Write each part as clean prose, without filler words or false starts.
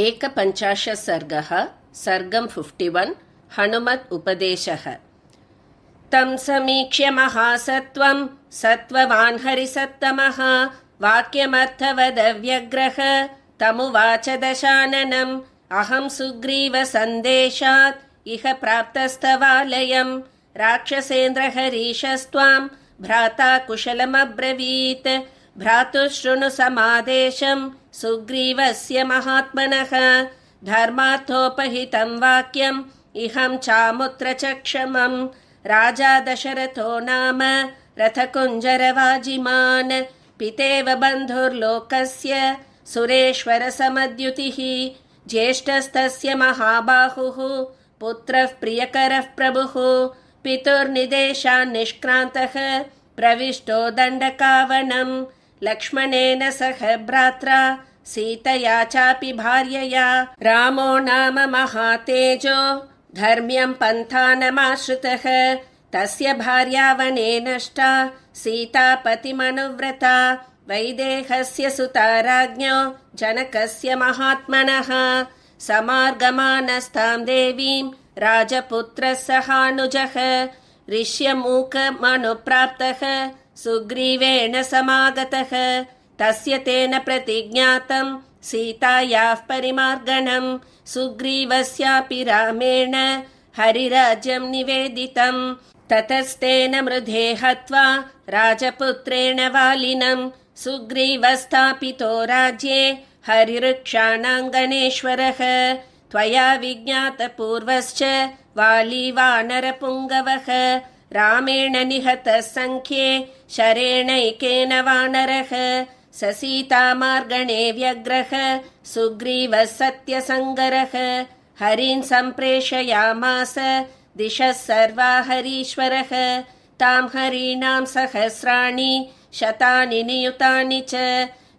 एकपञ्चाशत् सर्गः सर्गं 51 हनुमत् उपदेशः। तं समीक्ष्य महासत्त्वं सत्त्ववान् हरिसत्तमः वाक्यमर्थवदव्यग्रह तमुवाच दशाननम् अहं सुग्रीवसन्देशात् इह प्राप्तस्तवालयं राक्षसेन्द्रहरीशस्त्वां भ्राता कुशलमब्रवीत् भ्रातुशृणु समादेशं सुग्रीवस्य महात्मनः धर्मार्थोपहितं वाक्यम् इहं चामुत्र च क्षमम् राजा दशरथो नाम रथकुञ्जरवाजिमान् पितेव बन्धुर्लोकस्य सुरेश्वरसमद्युतिः ज्येष्ठस्तस्य महाबाहुः पुत्रः प्रियकरः प्रभुः पितुर्निदेशान् निष्क्रान्तः प्रविष्टो दण्डकावनम् लक्ष्मणेन सह भ्रात्रा सीतया चापि भार्यया रामो नाम महातेजो धर्म्यं पन्थानमाश्रितः तस्य भार्या वने नष्टा सीता पतिमनुव्रता वैदेहस्य सुता राज्ञो जनकस्य महात्मनः समार्गमानस्तां देवीं राजपुत्रः सहानुजः ऋष्यमूकमनुप्राप्तः सुग्रीवेण समागतः तस्य तेन प्रतिज्ञातं सीतायाः परिमार्गणं सुग्रीवस्यापि रामेण हरिराज्यं निवेदितं ततस्तेन मृधे हत्वा राजपुत्रेण वालिनं सुग्रीवस्थापितो राज्ये हरिवृक्षाणाङ्गनेश्वरः त्वया विज्ञातपूर्वश्च वाली वानरपुङ्गवः रामेण निहतः संख्ये शरेणैकेन वानरः स सीतामार्गणे व्यग्रः सुग्रीवः सत्यसङ्गरः हरीन् सम्प्रेषयामास दिशः सर्वा हरीश्वरः तां हरीणां सहस्राणि शतानि नियुतानि च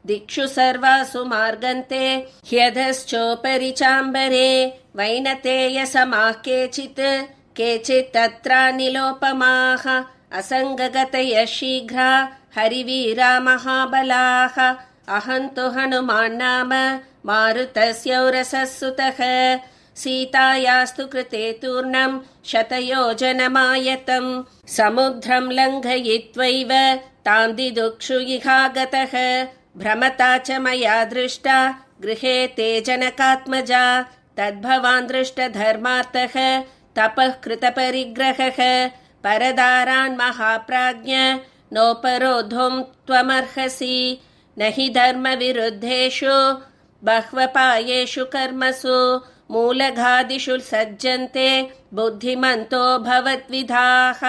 दिक्षु सर्वासु मार्गन्ते ह्यधश्चोपरि चाम्बरे वैनतेयसमाः केचित् तत्रानिलोपमाः असङ्गगतयः शीघ्रा हरिवीरा महाबलाः अहं तु हनुमान् नाम मारुतस्यौरसः सुतः सीतायास्तु कृते तूर्णं शतयोजनमायतं समुद्रं लङ्घयित्वैव तां दिदुक्षु इहागतः भ्रमता च मया दृष्टा गृहे ते जनकात्मजा तद्भवान् दृष्टधर्मार्थः तपः कृतपरिग्रहः परदारान् महाप्राज्ञ नोपरोधुं त्वमर्हसि न हि धर्मविरुद्धेषु बह्वपायेषु कर्मसु मूलघादिषु सज्जन्ते बुद्धिमन्तो भवद्विधाः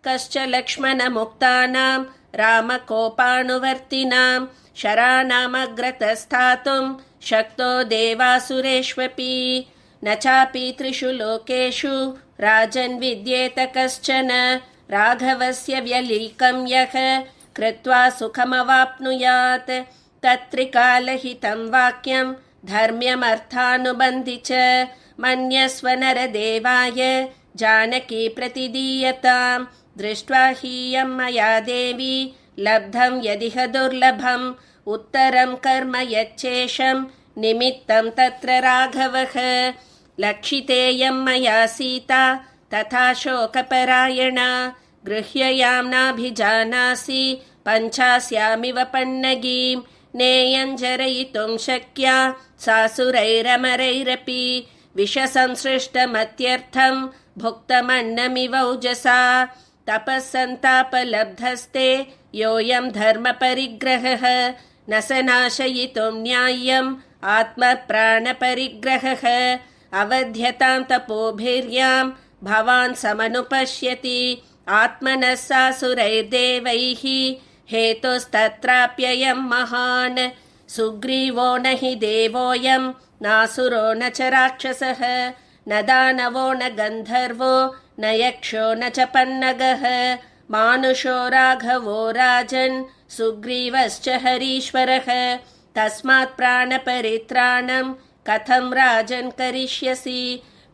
कश्च लक्ष्मणमुक्तानां रामकोपानुवर्तिनां शराणामग्रतस्थातुं शक्तो देवासुरेष्वपि न चापि त्रिषु लोकेषु राजन् विद्येत कश्चन राघवस्य व्यलीकं यः कृत्वा सुखमवाप्नुयात् तत्त्रिकालहितं वाक्यं धर्म्यमर्थानुबन्धि च मन्यस्व नरदेवाय जानकी प्रतिदीयतां दृष्ट्वा हीयं मया देवी लब्धं यदिह दुर्लभम् उत्तरं कर्म यच्चेषं निमित्तं तत्र राघवः लक्षितेयं मया सीता तथा शोकपरायणा गृह्ययां नाभिजानासि पञ्चास्यामिव पन्नगीं नेयं जरयितुं शक्या सासुरैरमरैरपि विषसंसृष्टमत्यर्थं भुक्तमन्नमिवौजसा तपःसन्तापलब्धस्ते योऽयं धर्मपरिग्रहः न स नाशयितुं न्याय्यम् आत्मप्राणपरिग्रहः अवध्यतां तपोभिर्यां भवान् समनुपश्यति आत्मनः सासुरैर्देवैः हेतुस्तत्राप्ययं महान् सुग्रीवो न हि देवोऽयं नासुरो न च राक्षसः न दानवो न गन्धर्वो न यक्षो न च पन्नगः मानुषो राघवो राजन् सुग्रीवश्च हरीश्वरः तस्मात् प्राणपरित्राणं कथं राजन् करिष्यसि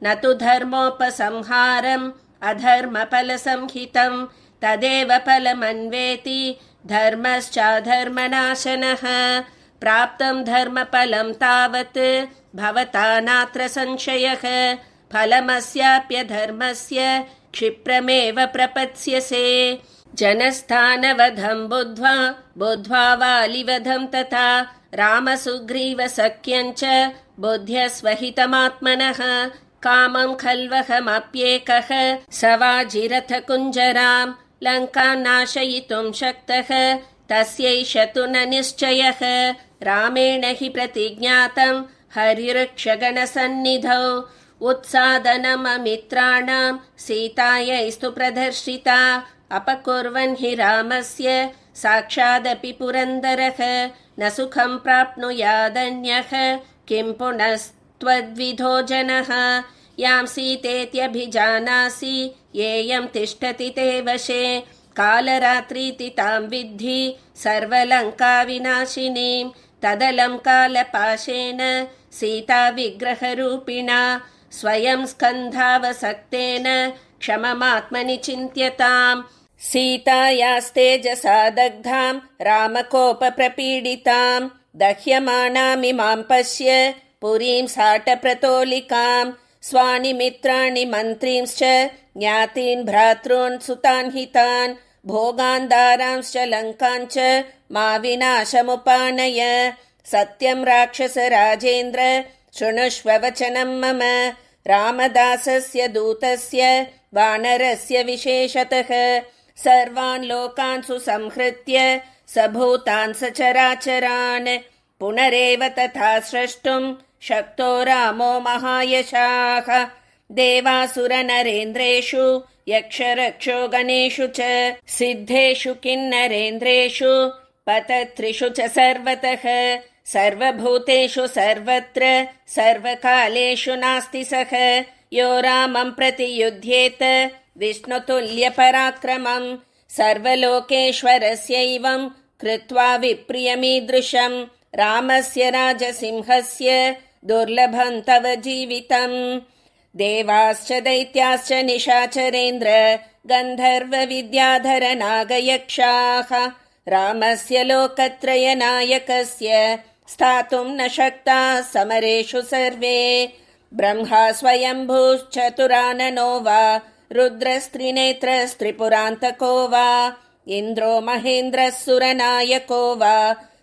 न तु धर्मोपसंहारम् अधर्मफलसंहितं तदेव फलमन्वेति धर्मश्चाधर्मनाशनः प्राप्तं धर्मफलं तावत् भवता नात्र संशयः फलमस्याप्यधर्मस्य क्षिप्रमेव प्रपत्स्यसे जनस्थानवधं बुद्ध्वा वालिवधं तथा रामसुग्रीवसख्यं च बुद्ध्यस्वहितमात्मनः कामं खल्वहमप्येकः स वाजिरथकुञ्जरां लङ्कां नाशयितुं शक्तः तस्यैष तु न निश्चयः रामेण हि प्रतिज्ञातं हरिवृक्षगणसन्निधौ उत्सादनममित्राणां सीतायैस्तु प्रदर्शिता अपकुर्वन् हि रामस्य साक्षादपि पुरन्दरः न सुखं प्राप्नुयादन्यः किं पुनस्त्वद्विधो जनः यां सीतेत्यभिजानासि येयं तिष्ठति ते वशे कालरात्रीति तां विद्धि सर्वलङ्काविनाशिनीं तदलं कालपाशेन सीता विग्रहरूपिणा स्वयं स्कन्धावसक्तेन क्षममात्मनि चिन्त्यताम् सीतायास्तेजसा दग्धां रामकोपप्रपीडितां दह्यमानामिमां पश्य पुरीं साटप्रतोलिकां स्वानि मित्राणि मन्त्रींश्च ज्ञातीन् भ्रातॄन् सुतान् हितान् भोगान् दारांश्च लङ्काञ्च मा विनाशमुपानय सत्यं राक्षसराजेन्द्र शृणुष्व वचनं मम रामदासस्य दूतस्य वानरस्य विशेषतः सर्वान् लोकान् सुसंहृत्य सभूतान् सचराचरान् पुनरेव तथा स्रष्टुं शक्तो रामो महायशाः देवासुरनरेन्द्रेषु यक्षरक्षो गणेषु च सिद्धेषु किन्नरेन्द्रेषु पतत्रिषु च सर्वतः सर्वभूतेषु सर्वत्र सर्वकालेषु नास्ति सः यो रामं प्रति युध्येत विष्णुतुल्यपराक्रमं सर्वलोकेश्वरस्यैवं कृत्वा विप्रियमीदृशं रामस्य राजसिंहस्य दुर्लभं तव जीवितम् देवाश्च दैत्याश्च निशाचरेन्द्र गन्धर्वविद्याधर नागयक्षाः रामस्य लोकत्रयनायकस्य स्थातुं न शक्ताः समरेषु सर्वे ब्रह्मा स्वयंभूश्चतुराननो वा रुद्रस्त्रिनेत्रस्त्रिपुरान्तको वा इन्द्रो महेन्द्रः सुरनायको वा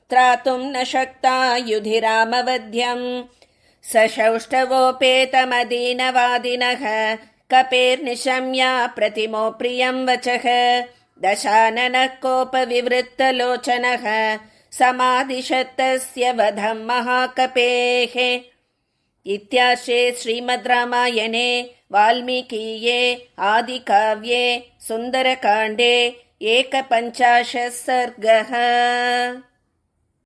त्रातुं न शक्ता युधि रामवध्यम् सशौष्ठवोपेतमदीनवादिनः कपेर्निशम्या प्रतिमो प्रियं वचः दशाननः कोपविवृत्तलोचनः समादिशतस्य वधं महाकपेः इत्यार्षे श्रीमद् रामायणे वाल्मीकीये आदिकाव्ये सुन्दरकाण्डे 51 सर्गः।